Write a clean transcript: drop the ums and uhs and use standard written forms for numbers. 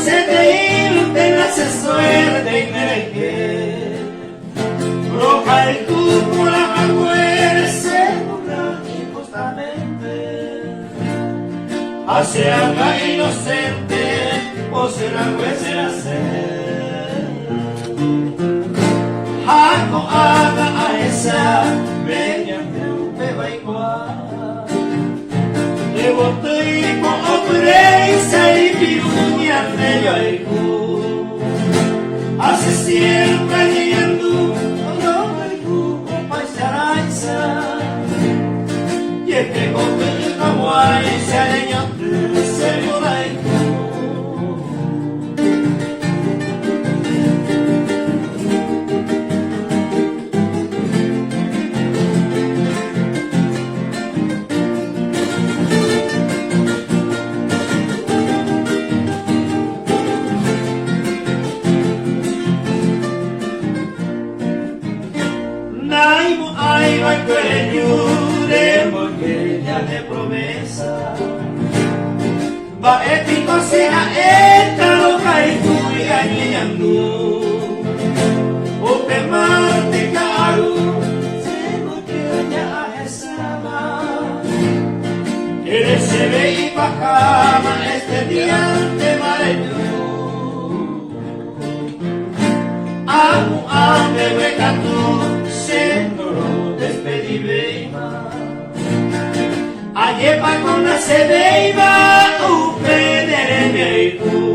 Suertei, te nace Suertei, Nderehe. Roja el tubo, la Paraguaya se nubla injustamente. Hace algo inocente, o será juez será ser. Ako aga a esa, media me va igual. Le botei po opresa y piruña medio aiku. Hace siempre niñando, no aiku, paisaraisa. Y este cope kawaii se aleñó, se moraiku. Ay, va de porque ya de promesa. Va ético sea esta loca y tú y gañando. O te marte caro, se no queda esa más. Que se ve y bajaba este diante mareño. Amo a me hueca tú, se no lo despedí beima. Ayepa con la cebeiba, Nderehe.